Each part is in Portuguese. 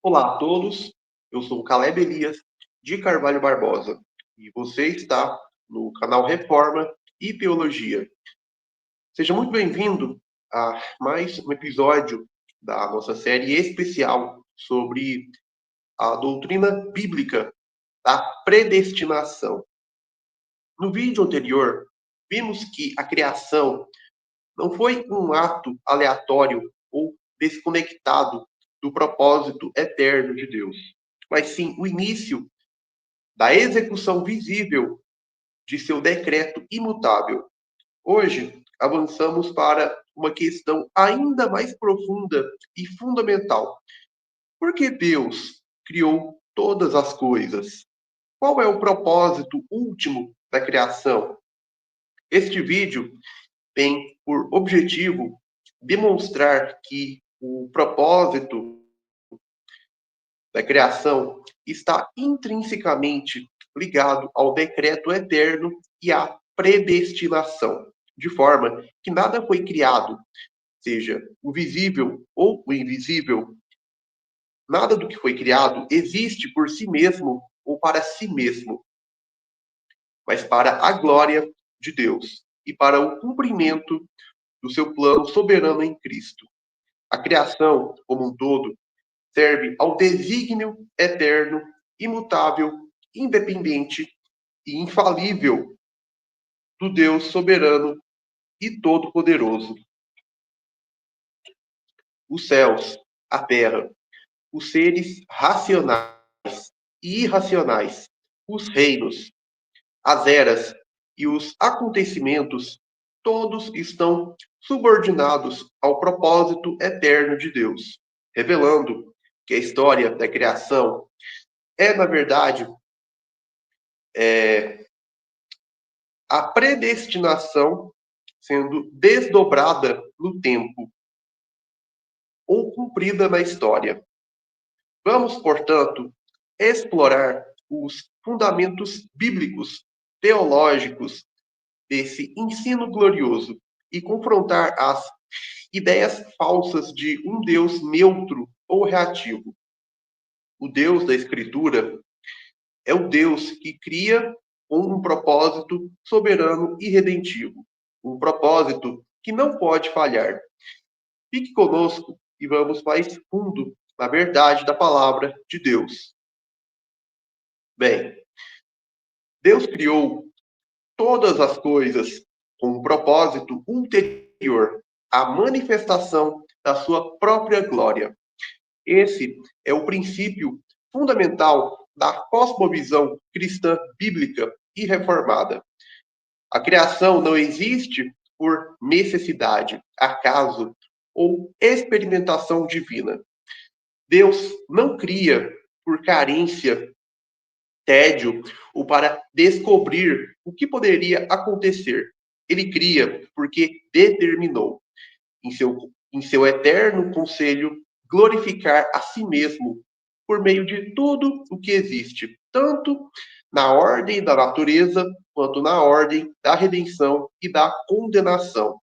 Olá a todos, eu sou o Caleb Elias de Carvalho Barbosa e você está no canal Reforma e Teologia. Seja muito bem-vindo a mais um episódio da nossa série especial sobre a doutrina bíblica da predestinação. No vídeo anterior, vimos que a criação não foi um ato aleatório ou desconectado do propósito eterno de Deus, mas sim o início da execução visível de seu decreto imutável. Hoje, avançamos para uma questão ainda mais profunda e fundamental. Por que Deus criou todas as coisas? Qual é o propósito último da criação? Este vídeo tem por objetivo demonstrar que o propósito da criação está intrinsecamente ligado ao decreto eterno e à predestinação, de forma que nada foi criado, seja o visível ou o invisível, nada do que foi criado existe por si mesmo ou para si mesmo, mas para a glória de Deus e para o cumprimento do seu plano soberano em Cristo. A criação, como um todo, serve ao desígnio eterno, imutável, independente e infalível do Deus soberano e todo-poderoso. Os céus, a terra, os seres racionais e irracionais, os reinos, as eras e os acontecimentos, todos estão subordinados ao propósito eterno de Deus, revelando que a história da criação é, na verdade, a predestinação sendo desdobrada no tempo ou cumprida na história. Vamos, portanto, explorar os fundamentos bíblicos, teológicos desse ensino glorioso e confrontar as ideias falsas de um Deus neutro ou reativo. O Deus da Escritura é o Deus que cria com um propósito soberano e redentivo. Um propósito que não pode falhar. Fique conosco e vamos mais fundo na verdade da palavra de Deus. Bem, Deus criou todas as coisas com um propósito ulterior à manifestação da sua própria glória. Esse é o princípio fundamental da cosmovisão cristã bíblica e reformada. A criação não existe por necessidade, acaso ou experimentação divina. Deus não cria por carência, tédio ou para descobrir o que poderia acontecer. Ele cria porque determinou, em seu eterno conselho, glorificar a si mesmo por meio de tudo o que existe, tanto na ordem da natureza quanto na ordem da redenção e da condenação.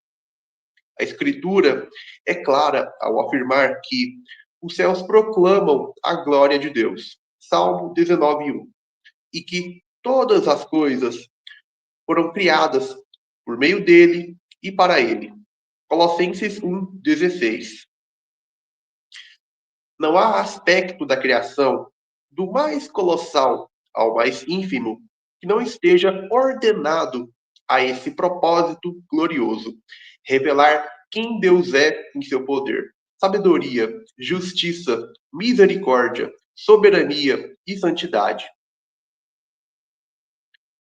A Escritura é clara ao afirmar que os céus proclamam a glória de Deus. Salmo 19:1. E que todas as coisas foram criadas por meio dele e para ele. Colossenses 1:16. Não há aspecto da criação, do mais colossal ao mais ínfimo, que não esteja ordenado a esse propósito glorioso, revelar quem Deus é em seu poder, sabedoria, justiça, misericórdia, soberania e santidade.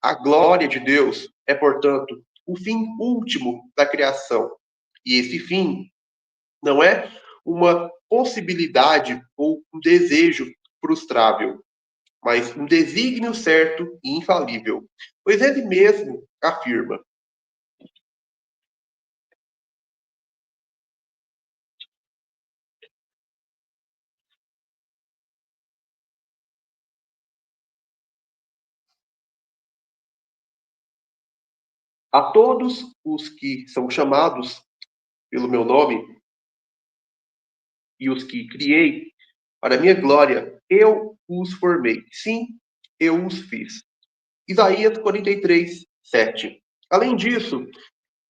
A glória de Deus é, portanto, o fim último da criação. E esse fim não é uma possibilidade ou um desejo frustrável, mas um desígnio certo e infalível, pois ele mesmo afirma: a todos os que são chamados pelo meu nome e os que criei, Para minha glória, eu os formei. Sim, eu os fiz. Isaías 43, 7. Além disso,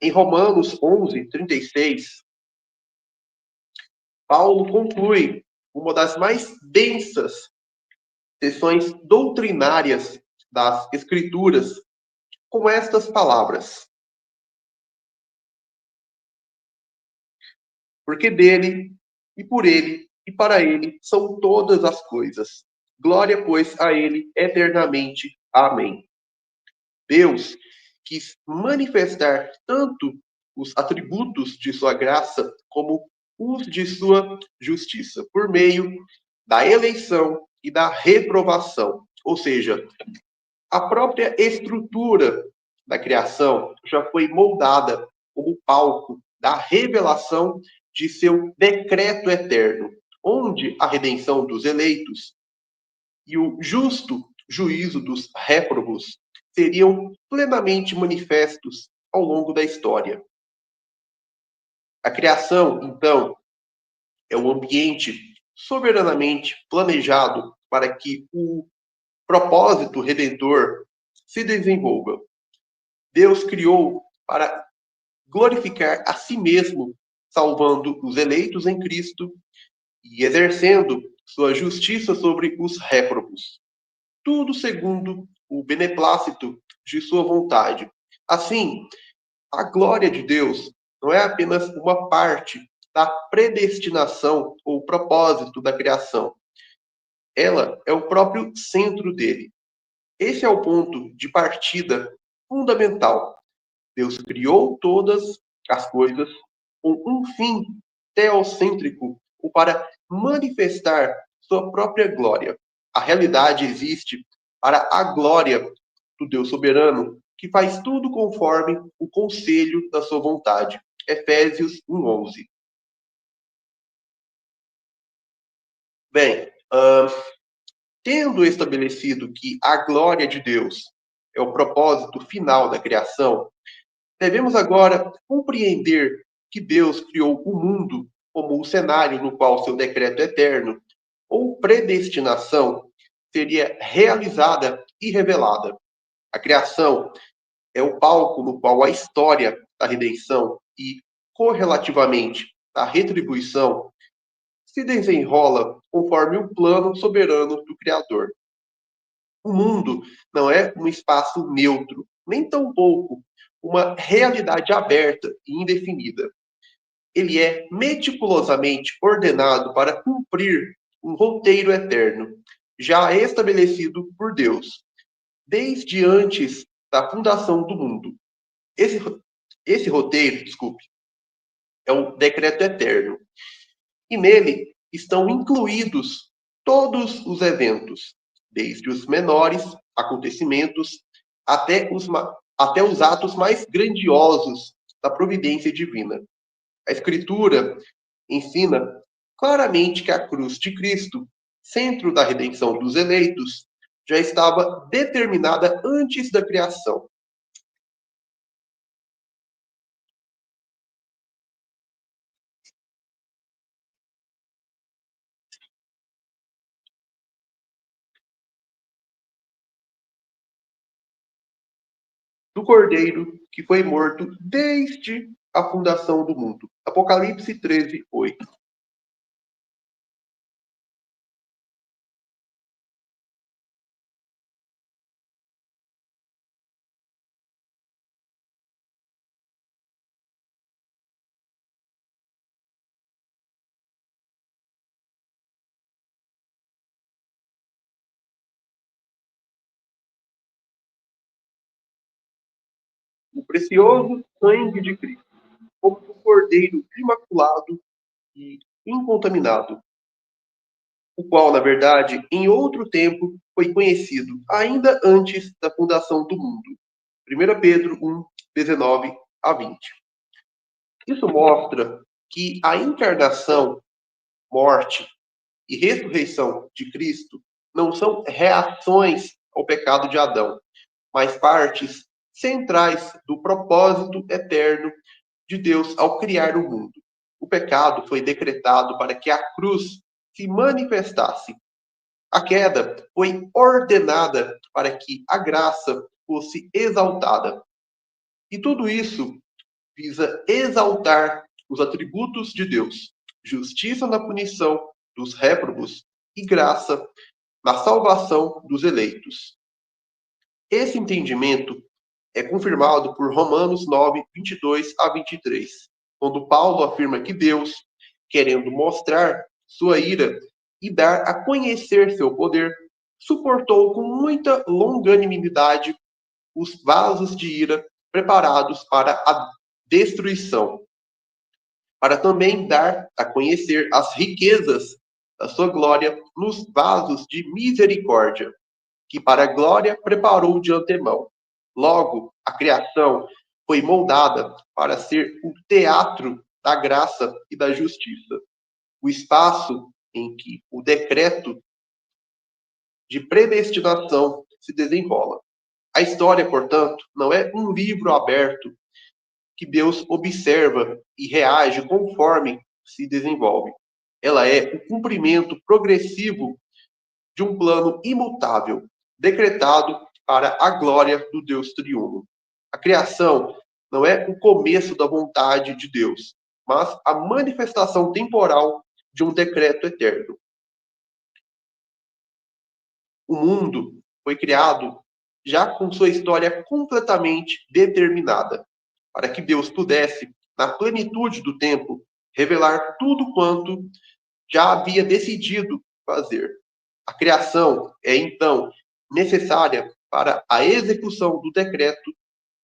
em Romanos 11, 36, Paulo conclui uma das mais densas sessões doutrinárias das Escrituras com estas palavras: porque dele, e por ele, e para ele são todas as coisas. Glória, pois, a ele eternamente. Amém. Deus quis manifestar tanto os atributos de sua graça como os de sua justiça, por meio da eleição e da reprovação. Ou seja, a própria estrutura da criação já foi moldada como palco da revelação de seu decreto eterno, onde a redenção dos eleitos e o justo juízo dos réprobos seriam plenamente manifestos ao longo da história. A criação, então, é um ambiente soberanamente planejado para que o propósito redentor se desenvolva. Deus criou para glorificar a si mesmo, salvando os eleitos em Cristo e exercendo sua justiça sobre os réprobos. Tudo segundo o beneplácito de sua vontade. Assim, a glória de Deus não é apenas uma parte da predestinação ou propósito da criação. Ela é o próprio centro dele. Esse é o ponto de partida fundamental. Deus criou todas as coisas com um fim teocêntrico ou para manifestar sua própria glória. A realidade existe para a glória do Deus soberano, que faz tudo conforme o conselho da sua vontade. Efésios 1:11. Bem, tendo estabelecido que a glória de Deus é o propósito final da criação, devemos agora compreender que Deus criou o mundo como o cenário no qual seu decreto eterno ou predestinação seria realizada e revelada. A criação é o palco no qual a história da redenção e, correlativamente, da retribuição se desenrola conforme o plano soberano do Criador. O mundo não é um espaço neutro, nem tampouco uma realidade aberta e indefinida. Ele é meticulosamente ordenado para cumprir um roteiro eterno, já estabelecido por Deus, desde antes da fundação do mundo. Esse, esse roteiro, desculpe, é um decreto eterno. E nele estão incluídos todos os eventos, desde os menores acontecimentos até os atos mais grandiosos da providência divina. A Escritura ensina claramente que a cruz de Cristo, centro da redenção dos eleitos, já estava determinada antes da criação. Do Cordeiro que foi morto desde a fundação do mundo. Apocalipse 13:8. O precioso sangue de Cristo, como o Cordeiro imaculado e incontaminado, o qual, na verdade, em outro tempo foi conhecido, ainda antes da fundação do mundo. 1 Pedro 1:19-20. Isso mostra que a encarnação, morte e ressurreição de Cristo não são reações ao pecado de Adão, mas partes centrais do propósito eterno de Deus ao criar o mundo. O pecado foi decretado para que a cruz se manifestasse. A queda foi ordenada para que a graça fosse exaltada. E tudo isso visa exaltar os atributos de Deus: justiça na punição dos réprobos e graça na salvação dos eleitos. Esse entendimento é confirmado por Romanos 9, 22 a 23, quando Paulo afirma que Deus, querendo mostrar sua ira e dar a conhecer seu poder, suportou com muita longanimidade os vasos de ira preparados para a destruição, para também dar a conhecer as riquezas da sua glória nos vasos de misericórdia, que para a glória preparou de antemão. Logo, a criação foi moldada para ser o teatro da graça e da justiça, o espaço em que o decreto de predestinação se desenrola. A história, portanto, não é um livro aberto que Deus observa e reage conforme se desenvolve. Ela é o cumprimento progressivo de um plano imutável, decretado para a glória do Deus triuno. A criação não é o começo da vontade de Deus, mas a manifestação temporal de um decreto eterno. O mundo foi criado já com sua história completamente determinada, para que Deus pudesse, na plenitude do tempo, revelar tudo quanto já havia decidido fazer. A criação é, então, necessária para a execução do decreto,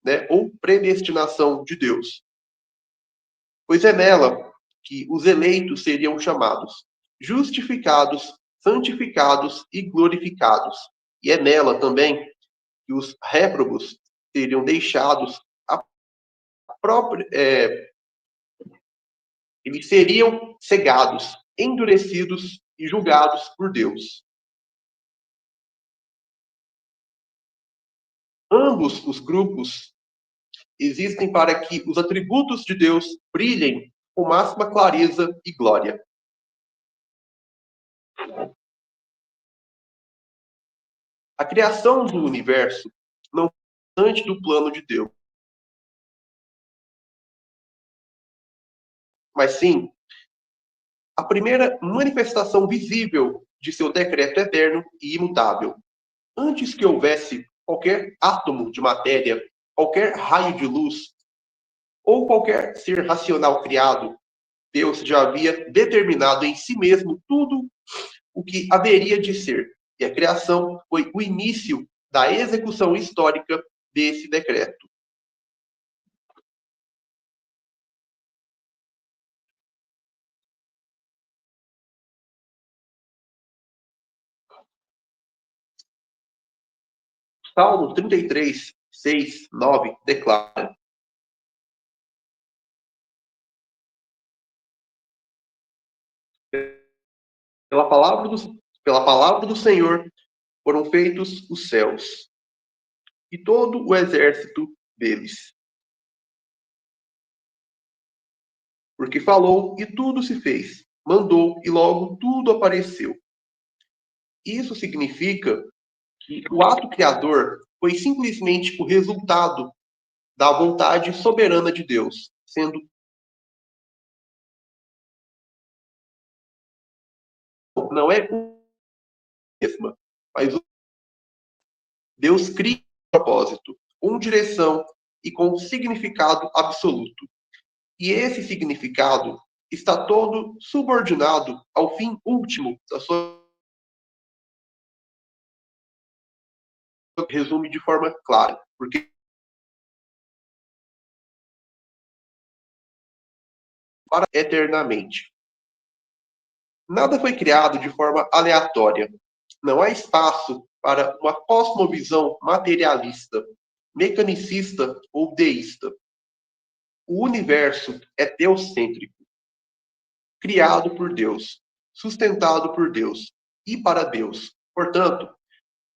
né, ou predestinação de Deus. Pois é nela que os eleitos seriam chamados, justificados, santificados e glorificados. E é nela também que os réprobos seriam deixados a própria, eles seriam cegados, endurecidos e julgados por Deus. Ambos os grupos existem para que os atributos de Deus brilhem com máxima clareza e glória. A criação do universo não foi antes do plano de Deus, mas sim a primeira manifestação visível de seu decreto eterno e imutável. Antes que houvesse qualquer átomo de matéria, qualquer raio de luz ou qualquer ser racional criado, Deus já havia determinado em si mesmo tudo o que haveria de ser. E a criação foi o início da execução histórica desse decreto. Salmo 33, 6, 9 declara: pela palavra do, pela palavra do Senhor foram feitos os céus e todo o exército deles. Porque falou e tudo se fez, mandou e logo tudo apareceu. Isso significa que o ato criador foi simplesmente o resultado da vontade soberana de Deus, sendo não é a mesma, mas Deus cria um propósito, com direção e com significado absoluto. E esse significado está todo subordinado ao fim último da sua resume de forma clara, porque para eternamente. Nada foi criado de forma aleatória. Não há espaço para uma cosmovisão materialista, mecanicista ou deísta. O universo é teocêntrico, criado por Deus, sustentado por Deus e para Deus. Portanto,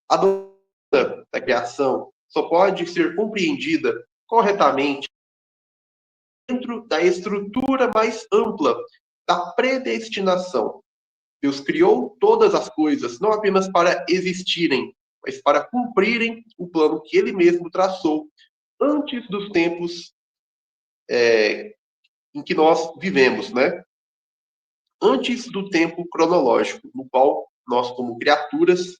a doutrina da criação só pode ser compreendida corretamente dentro da estrutura mais ampla da predestinação. Deus criou todas as coisas, não apenas para existirem, mas para cumprirem o plano que ele mesmo traçou antes dos tempos em que nós vivemos, né? Antes do tempo cronológico, no qual nós, como criaturas,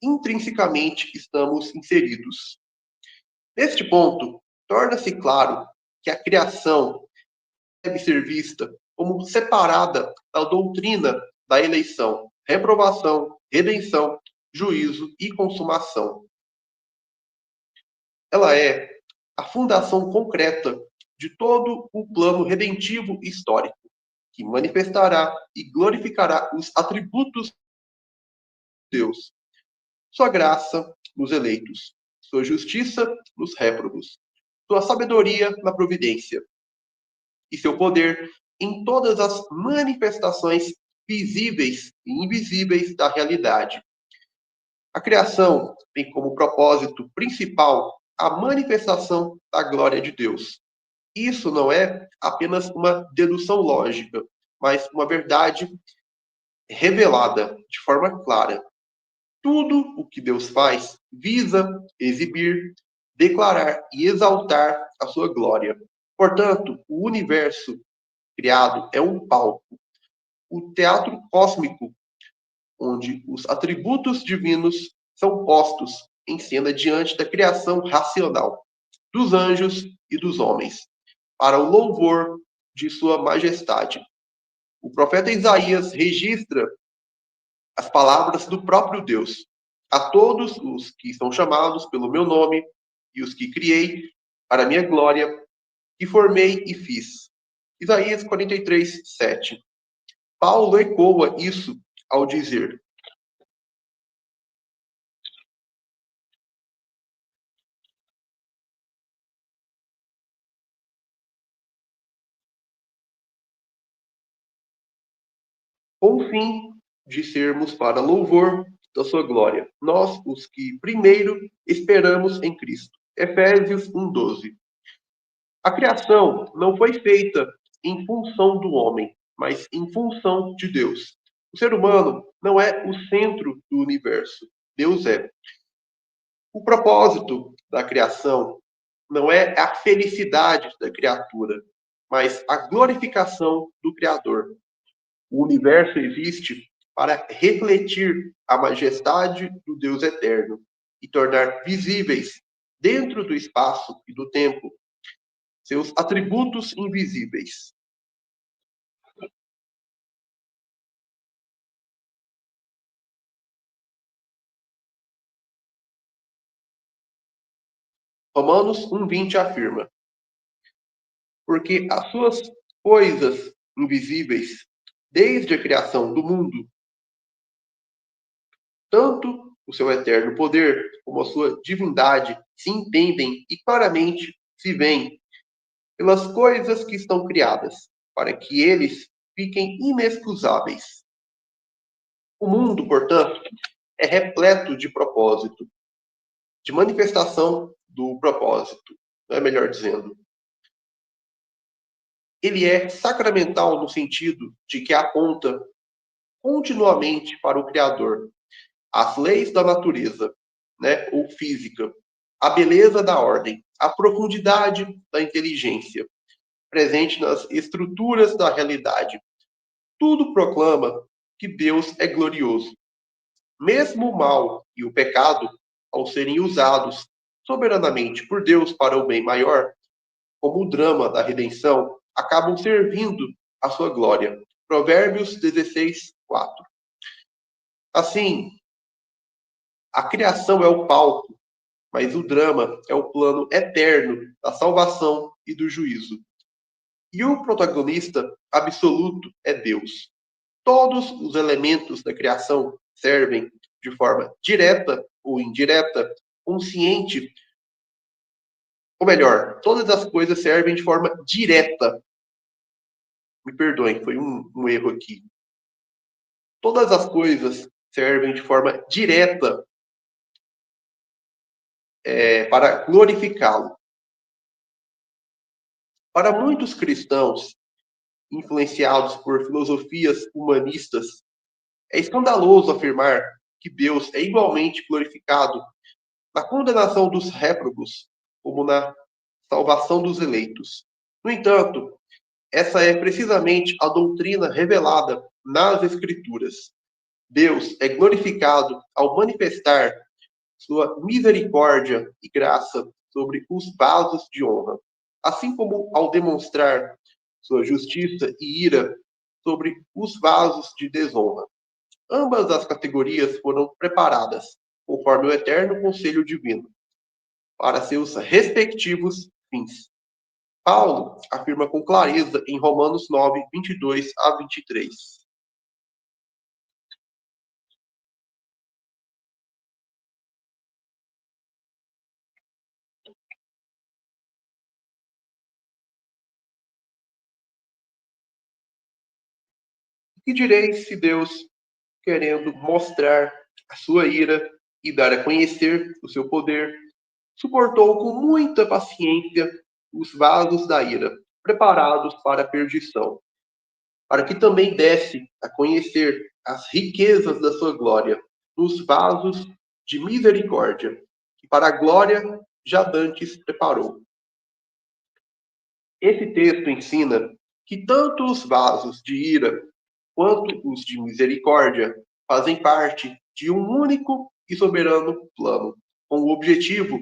intrinsecamente estamos inseridos. Neste ponto, torna-se claro que a criação deve ser vista como separada da doutrina da eleição, reprovação, redenção, juízo e consumação. Ela é a fundação concreta de todo o plano redentivo histórico, que manifestará e glorificará os atributos de Deus, sua graça nos eleitos, sua justiça nos réprobos, sua sabedoria na providência e seu poder em todas as manifestações visíveis e invisíveis da realidade. A criação tem como propósito principal a manifestação da glória de Deus. Isso não é apenas uma dedução lógica, mas uma verdade revelada de forma clara. Tudo o que Deus faz visa exibir, declarar e exaltar a sua glória. Portanto, o universo criado é um palco, o teatro cósmico, onde os atributos divinos são postos em cena diante da criação racional dos anjos e dos homens, para o louvor de sua majestade. O profeta Isaías registra as palavras do próprio Deus. A todos os que são chamados pelo meu nome e os que criei para a minha glória, que formei e fiz. Isaías 43, 7. Paulo ecoa isso ao dizer: com o fim de sermos para louvor da sua glória, nós, os que primeiro esperamos em Cristo. Efésios 1:12. A criação não foi feita em função do homem, mas em função de Deus. O ser humano não é o centro do universo, Deus é. O propósito da criação não é a felicidade da criatura, mas a glorificação do Criador. O universo existe para refletir a majestade do Deus eterno e tornar visíveis, dentro do espaço e do tempo, seus atributos invisíveis. Romanos 1:20 afirma: porque as suas coisas invisíveis, desde a criação do mundo, tanto o seu eterno poder como a sua divindade se entendem e claramente se veem pelas coisas que estão criadas, para que eles fiquem inexcusáveis. O mundo, portanto, é repleto de propósito, de manifestação do propósito, não é melhor dizendo. Ele é sacramental no sentido de que aponta continuamente para o Criador, as leis da natureza, né, ou física, a beleza da ordem, a profundidade da inteligência, presente nas estruturas da realidade. Tudo proclama que Deus é glorioso. Mesmo o mal e o pecado, ao serem usados soberanamente por Deus para o bem maior, como o drama da redenção, acabam servindo à sua glória. Provérbios 16, 4. Assim, a criação é o palco, mas o drama é o plano eterno da salvação e do juízo. E o protagonista absoluto é Deus. Todos os elementos da criação servem de forma direta ou indireta, consciente, ou melhor, todas as coisas servem de forma direta. Me perdoem, foi um erro aqui. Todas as coisas servem de forma direta para glorificá-lo. Para muitos cristãos, influenciados por filosofias humanistas, É escandaloso afirmar que Deus é igualmente glorificado na condenação dos réprobos, como na salvação dos eleitos. No entanto, essa é precisamente a doutrina revelada nas Escrituras. Deus é glorificado ao manifestar sua misericórdia e graça sobre os vasos de honra, assim como ao demonstrar sua justiça e ira sobre os vasos de desonra. Ambas as categorias foram preparadas, conforme o eterno conselho divino, para seus respectivos fins. Paulo afirma com clareza em Romanos 9, 22 a 23. Que direis se Deus, querendo mostrar a sua ira e dar a conhecer o seu poder, suportou com muita paciência os vasos da ira, preparados para a perdição, para que também desse a conhecer as riquezas da sua glória nos vasos de misericórdia, que para a glória já dantes preparou. Esse texto ensina que tanto os vasos de ira quanto os de misericórdia fazem parte de um único e soberano plano, com o objetivo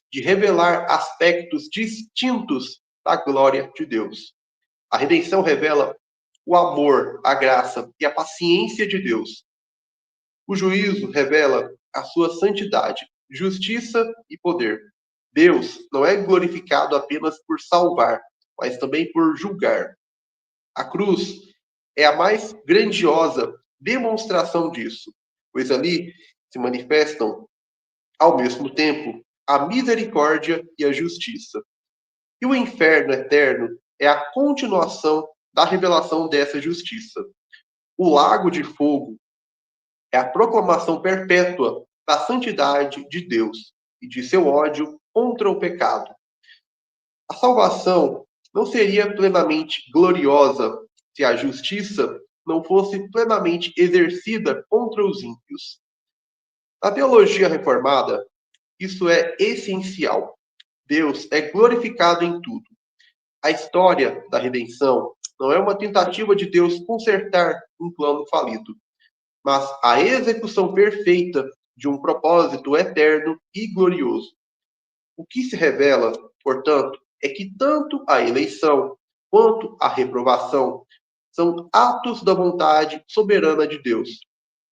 de revelar aspectos distintos da glória de Deus. A redenção revela o amor, a graça e a paciência de Deus. O juízo revela a sua santidade, justiça e poder. Deus não é glorificado apenas por salvar, mas também por julgar. A cruz é a mais grandiosa demonstração disso, pois ali se manifestam, ao mesmo tempo, a misericórdia e a justiça. E o inferno eterno é a continuação da revelação dessa justiça. O lago de fogo é a proclamação perpétua da santidade de Deus e de seu ódio contra o pecado. A salvação não seria plenamente gloriosa se a justiça não fosse plenamente exercida contra os ímpios. Na teologia reformada, isso é essencial. Deus é glorificado em tudo. A história da redenção não é uma tentativa de Deus consertar um plano falido, mas a execução perfeita de um propósito eterno e glorioso. O que se revela, portanto, é que tanto a eleição quanto a reprovação são atos da vontade soberana de Deus,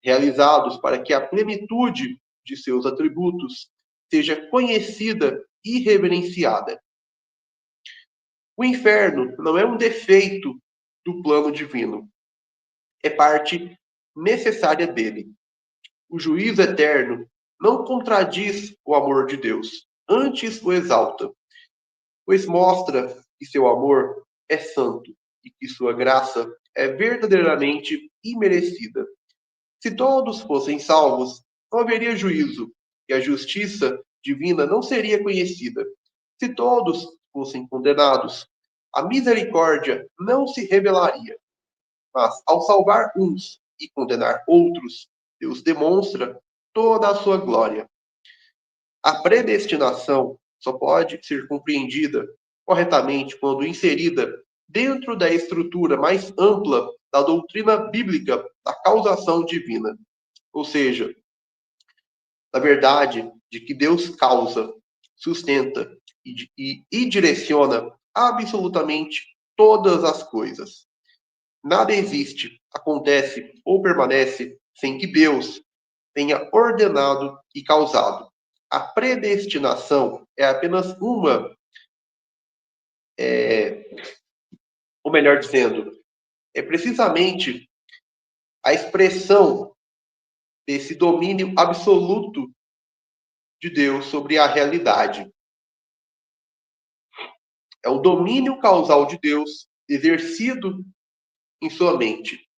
realizados para que a plenitude de seus atributos seja conhecida e reverenciada. O inferno não é um defeito do plano divino, é parte necessária dele. O juízo eterno não contradiz o amor de Deus, antes o exalta, pois mostra que seu amor é santo e que sua graça é verdadeiramente imerecida. Se todos fossem salvos, não haveria juízo, e a justiça divina não seria conhecida. Se todos fossem condenados, a misericórdia não se revelaria. Mas, ao salvar uns e condenar outros, Deus demonstra toda a sua glória. A predestinação só pode ser compreendida corretamente quando inserida dentro da estrutura mais ampla da doutrina bíblica da causação divina. Ou seja, da verdade de que Deus causa, sustenta e direciona absolutamente todas as coisas. Nada existe, acontece ou permanece sem que Deus tenha ordenado e causado. A predestinação é apenas ou melhor dizendo, é precisamente a expressão desse domínio absoluto de Deus sobre a realidade. É o domínio causal de Deus exercido em sua mente.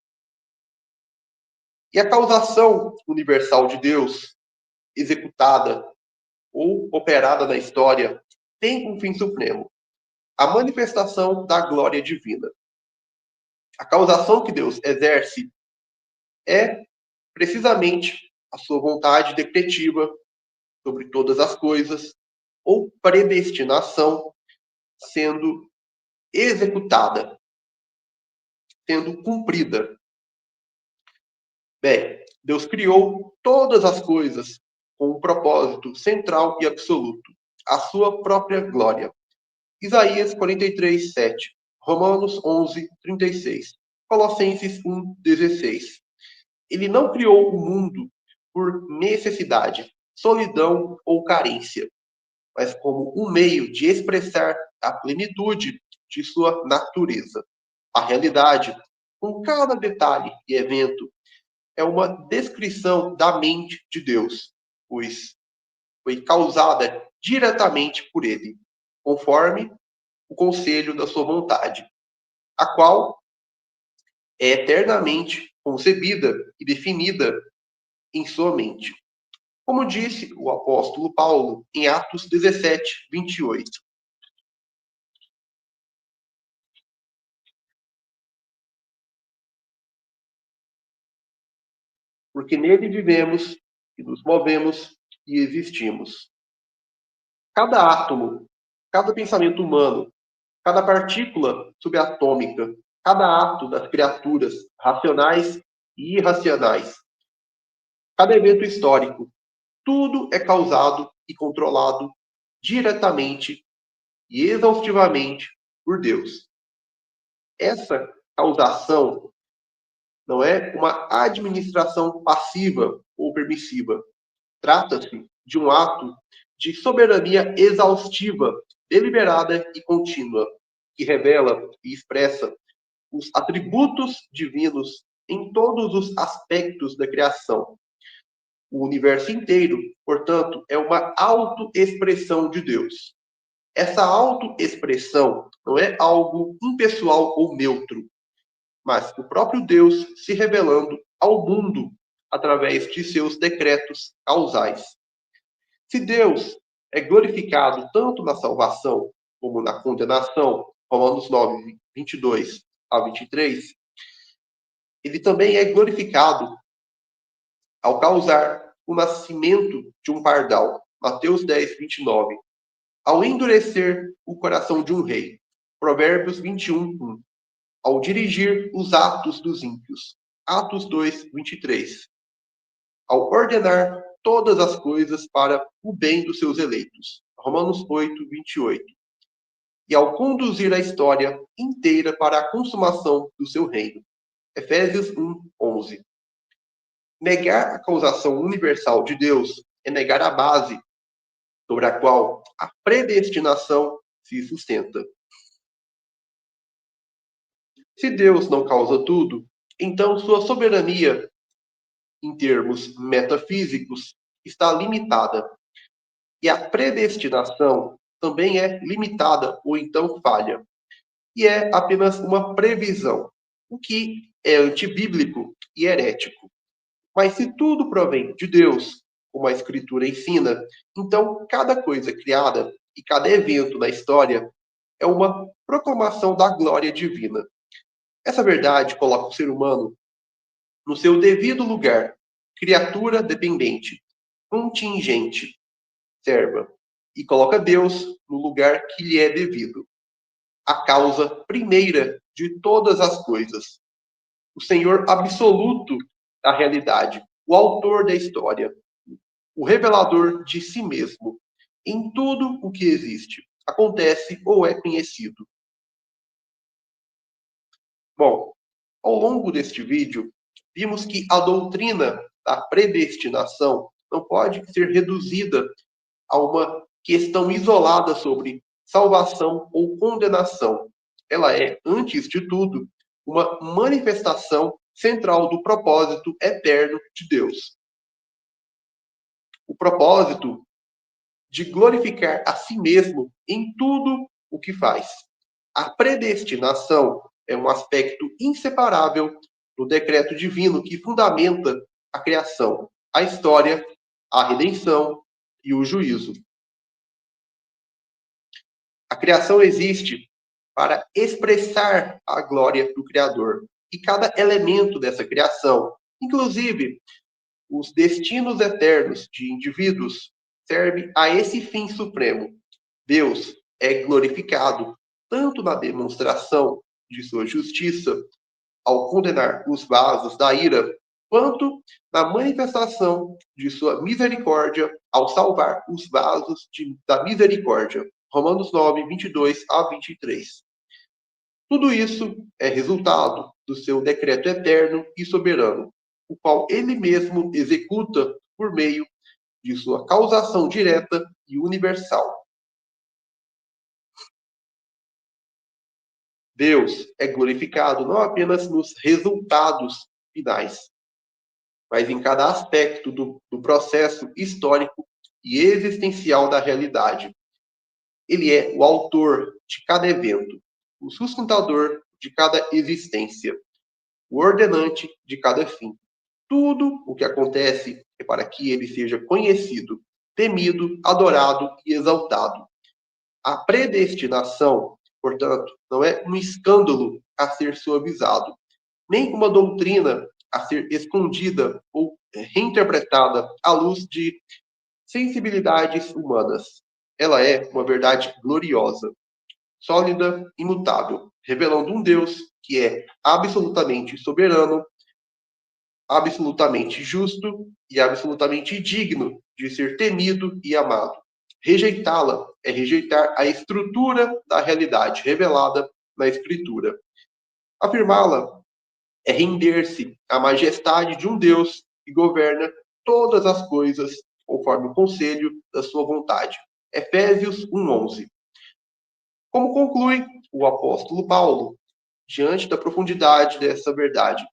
E a causação universal de Deus, executada ou operada na história, tem um fim supremo: a manifestação da glória divina. A causação que Deus exerce é precisamente a sua vontade decretiva sobre todas as coisas, ou predestinação, sendo executada, sendo cumprida. Bem, Deus criou todas as coisas com um propósito central e absoluto, a sua própria glória. Isaías 43, 7, Romanos 11, 36, Colossenses 1, 16. Ele não criou o mundo por necessidade, solidão ou carência, mas como um meio de expressar a plenitude de sua natureza. A realidade, com cada detalhe e evento, é uma descrição da mente de Deus, pois foi causada diretamente por ele, conforme o conselho da sua vontade, a qual é eternamente concebida e definida em sua mente. Como disse o apóstolo Paulo em Atos 17, 28. Porque nele vivemos e nos movemos e existimos. Cada átomo, cada pensamento humano, cada partícula subatômica, cada ato das criaturas racionais e irracionais, cada evento histórico, tudo é causado e controlado diretamente e exaustivamente por Deus. Essa causação não é uma administração passiva ou permissiva. Trata-se de um ato de soberania exaustiva, deliberada e contínua, que revela e expressa os atributos divinos em todos os aspectos da criação. O universo inteiro, portanto, é uma autoexpressão de Deus. Essa autoexpressão não é algo impessoal ou neutro, mas o próprio Deus se revelando ao mundo através de seus decretos causais. Se Deus é glorificado tanto na salvação como na condenação, Romanos 9, 22 a 23, ele também é glorificado ao causar o nascimento de um pardal, Mateus 10, 29, ao endurecer o coração de um rei, Provérbios 21, 1, ao dirigir os atos dos ímpios, Atos 2, 23, ao ordenar todas as coisas para o bem dos seus eleitos, Romanos 8, 28, e ao conduzir a história inteira para a consumação do seu reino, Efésios 1, 11. Negar a causação universal de Deus é negar a base sobre a qual a predestinação se sustenta. Se Deus não causa tudo, então sua soberania, em termos metafísicos, está limitada. E a predestinação também é limitada ou então falha. E é apenas uma previsão, o que é antibíblico e herético. Mas se tudo provém de Deus, como a Escritura ensina, então cada coisa criada e cada evento na história é uma proclamação da glória divina. Essa verdade coloca o ser humano no seu devido lugar, criatura dependente, contingente, serva, e coloca Deus no lugar que lhe é devido, a causa primeira de todas as coisas, o Senhor absoluto da realidade, o autor da história, o revelador de si mesmo, em tudo o que existe, acontece ou é conhecido. Bom, ao longo deste vídeo, vimos que a doutrina da predestinação não pode ser reduzida a uma questão isolada sobre salvação ou condenação. Ela é, antes de tudo, uma manifestação central do propósito eterno de Deus. O propósito de glorificar a si mesmo em tudo o que faz. A predestinação é um aspecto inseparável do decreto divino que fundamenta a criação, a história, a redenção e o juízo. A criação existe para expressar a glória do Criador. E cada elemento dessa criação, inclusive os destinos eternos de indivíduos serve a esse fim supremo. Deus é glorificado tanto na demonstração de sua justiça ao condenar os vasos da ira, quanto na manifestação de sua misericórdia ao salvar os vasos da misericórdia. Romanos 9, 22 a 23. Tudo isso é resultado do seu decreto eterno e soberano, o qual ele mesmo executa por meio de sua causação direta e universal. Deus é glorificado não apenas nos resultados finais, mas em cada aspecto do processo histórico e existencial da realidade. Ele é o autor de cada evento, o sustentador de cada existência, o ordenante de cada fim. Tudo o que acontece é para que ele seja conhecido, temido, adorado e exaltado. A predestinação, portanto, não é um escândalo a ser suavizado, nem uma doutrina a ser escondida ou reinterpretada à luz de sensibilidades humanas. Ela é uma verdade gloriosa, sólida, imutável, revelando um Deus que é absolutamente soberano, absolutamente justo e absolutamente digno de ser temido e amado. Rejeitá-la é rejeitar a estrutura da realidade revelada na Escritura. Afirmá-la é render-se à majestade de um Deus que governa todas as coisas conforme o conselho da sua vontade. Efésios 1:11. Como conclui o apóstolo Paulo, diante da profundidade dessa verdade?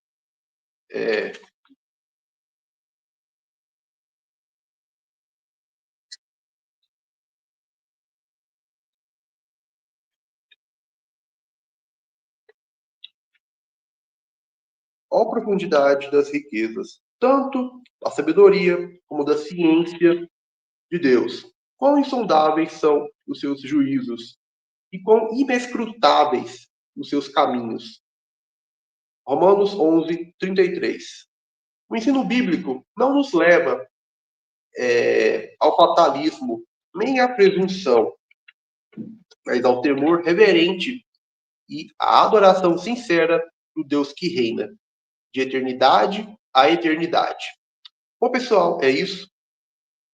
Ó profundidade das riquezas, tanto da sabedoria como da ciência de Deus. Quão insondáveis são os seus juízos e quão inescrutáveis os seus caminhos. Romanos 11, 33. O ensino bíblico não nos leva ao fatalismo, nem à presunção, mas ao temor reverente e à adoração sincera do Deus que reina, de eternidade a eternidade. Bom, pessoal, é isso.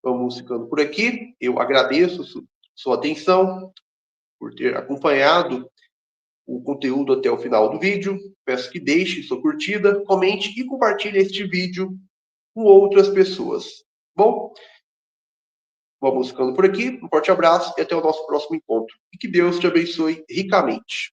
Vamos ficando por aqui. Eu agradeço sua atenção por ter acompanhado o conteúdo até o final do vídeo. Peço que deixe sua curtida, comente e compartilhe este vídeo com outras pessoas. Bom, vamos ficando por aqui. Um forte abraço e até o nosso próximo encontro. E que Deus te abençoe ricamente.